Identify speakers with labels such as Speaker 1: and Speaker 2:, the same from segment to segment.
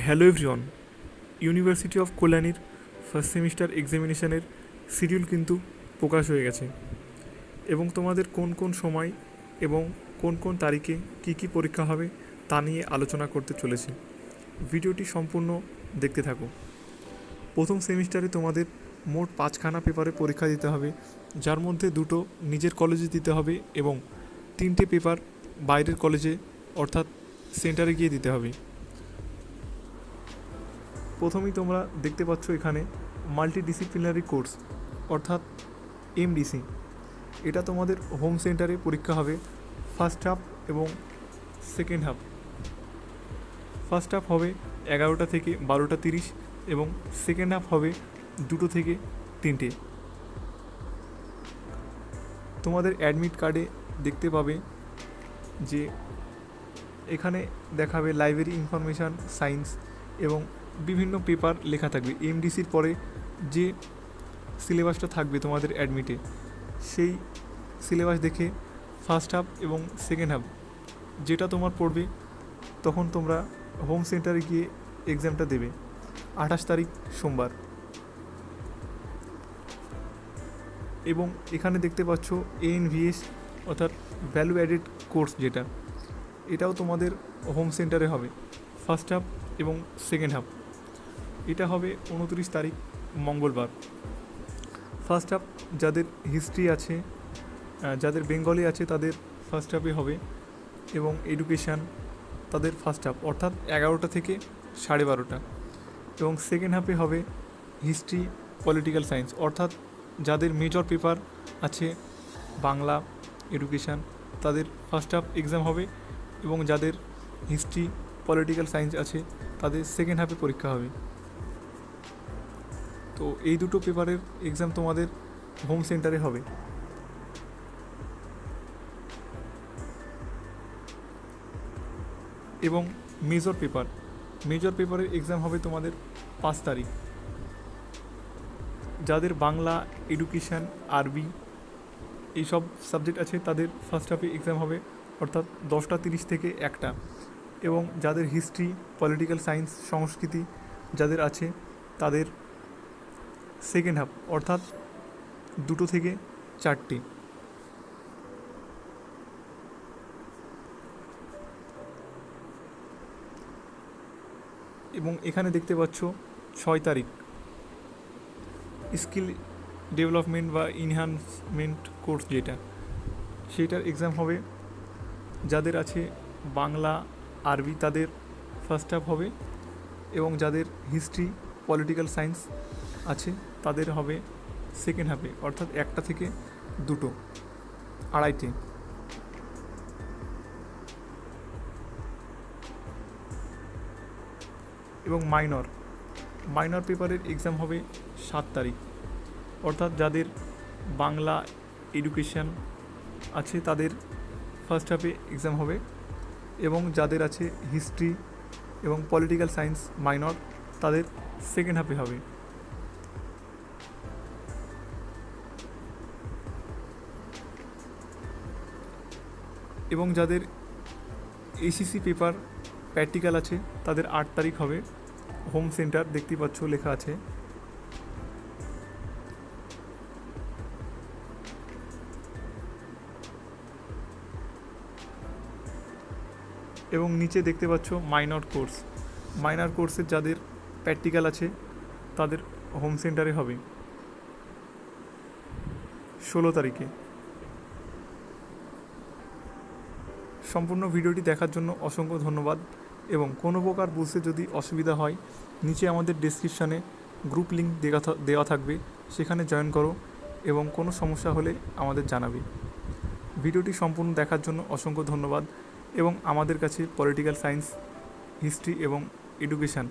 Speaker 1: Hello everyone, university of কল্যাণীর first semester এক্সামিনেশনের schedule কিন্তু প্রকাশ হয়ে গেছে এবং তোমাদের কোন কোন সময় এবং কোন কোন তারিখে কী কী পরীক্ষা হবে তা নিয়ে আলোচনা করতে চলেছি। ভিডিওটি সম্পূর্ণ দেখতে থাকো। প্রথম সেমিস্টারে তোমাদের মোট 5খানা পেপারে পরীক্ষা দিতে হবে, যার মধ্যে 2টো নিজের কলেজে দিতে হবে এবং 3টে পেপার বাইরের কলেজে অর্থাৎ সেন্টারে গিয়ে দিতে হবে। প্রথমেই তোমরা দেখতে পাচ্ছ এখানে মাল্টিডিসিপ্লিনারি কোর্স অর্থাৎ এমডিসি। এটা তোমাদের হোম সেন্টারে পরীক্ষা হবে ফার্স্ট হাফ এবং সেকেন্ড হাফ। ফার্স্ট হাফ হবে 11টা থেকে 12:30 এবং সেকেন্ড হাফ হবে 2টো থেকে 3টে। তোমাদের অ্যাডমিট কার্ডে দেখতে পাবে যে এখানে দেখাবে লাইব্রেরি ইনফরমেশান, সায়েন্স এবং বিভিন্ন পেপার লেখা থাকবে। এমডিসির পরে যে সিলেবাসটা থাকবে তোমাদের অ্যাডমিটে, সেই সিলেবাস দেখে ফার্স্ট হাফ এবং সেকেন্ড হাফ যেটা তোমার পড়বে তখন তোমরা হোম সেন্টারে গিয়ে এক্সামটা দেবে 28 তারিখ সোমবার। এবং এখানে দেখতে পাচ্ছ এএনভিএস অর্থাৎ ভ্যালু অ্যাডেড কোর্স, যেটা এটাও তোমাদের হোম সেন্টারে হবে ফার্স্ট হাফ এবং সেকেন্ড হাফ। এটা হবে 29 তারিখ মঙ্গলবার। ফার্স্ট হাফ যাদের হিস্ট্রি আছে, যাদের বেঙ্গলি আছে তাদের ফার্স্ট হাফে হবে এবং এডুকেশান তাদের ফার্স্ট হাফ অর্থাৎ 11টা থেকে 12:30। এবং সেকেন্ড হাফে হবে হিস্ট্রি, পলিটিক্যাল সায়েন্স অর্থাৎ যাদের মেজর পেপার আছে বাংলা, এডুকেশান তাদের ফার্স্ট হাফ এক্সাম হবে এবং যাদের হিস্ট্রি, পলিটিক্যাল সায়েন্স আছে তাদের সেকেন্ড হাফে পরীক্ষা হবে। তো এই দুটো পেপারের এক্সাম তোমাদের হোম সেন্টারে হবে। এবং মেজর পেপারের এক্সাম হবে তোমাদের 5 তারিখ। যাদের বাংলা, এডুকেশান, আরবি এইসব সাবজেক্ট আছে তাদের ফার্স্ট হাফে এক্সাম হবে অর্থাৎ 10:30 থেকে 1টা। এবং যাদের হিস্ট্রি, পলিটিক্যাল সায়েন্স, সংস্কৃতি যাদের আছে তাদের সেকেন্ড হাফ অর্থাৎ 2টো থেকে 4টে। এবং এখানে দেখতে পাচ্ছ 6 তারিখ স্কিল ডেভেলপমেন্ট বা ইনহ্যান্সমেন্ট কোর্স, সেটার এক্সাম হবে যাদের আছে বাংলা, আরবি তাদের ফার্স্ট হাফ হবে এবং যাদের হিস্ট্রি, পলিটিক্যাল সায়েন্স আছে তাদের হবে সেকেন্ড হাফে অর্থাৎ 1টা থেকে 2টো, 2:30। এবং মাইনর পেপারের এক্সাম হবে 7 তারিখ অর্থাৎ যাদের বাংলা, এডুকেশান আছে তাদের ফার্স্ট হাফে এক্সাম হবে এবং যাদের আছে হিস্ট্রি এবং পলিটিক্যাল সায়েন্স মাইনর তাদের সেকেন্ড হাফে হবে। এবং যাদের এসিসি পেপার প্র্যাকটিক্যাল আছে তাদের 8 তারিখ হবে হোম সেন্টার, দেখতে পাচ্ছ লেখা আছে। এবং নিচে দেখতে পাচ্ছ মাইনর কোর্সের যাদের প্র্যাকটিক্যাল আছে তাদের হোম সেন্টারে হবে 16 তারিখে। সম্পূর্ণ ভিডিওটি দেখার জন্য অসংখ্য ধন্যবাদ এবং কোনো প্রকার বুঝতে যদি অসুবিধা হয় নিচে আমাদের ডেসক্রিপশানে গ্রুপ লিঙ্ক দেওয়া থাকবে, সেখানে জয়েন করো এবং কোনো সমস্যা হলে আমাদের জানাবে। ভিডিওটি সম্পূর্ণ দেখার জন্য অসংখ্য ধন্যবাদ। এবং আমাদের কাছে পলিটিক্যাল সায়েন্স, হিস্ট্রি এবং এডুকেশান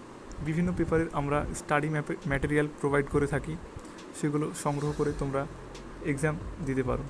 Speaker 1: বিভিন্ন পেপারের আমরা স্টাডি ম্যাটেরিয়াল প্রোভাইড করে থাকি, সেগুলো সংগ্রহ করে তোমরা এক্সাম দিতে পারো।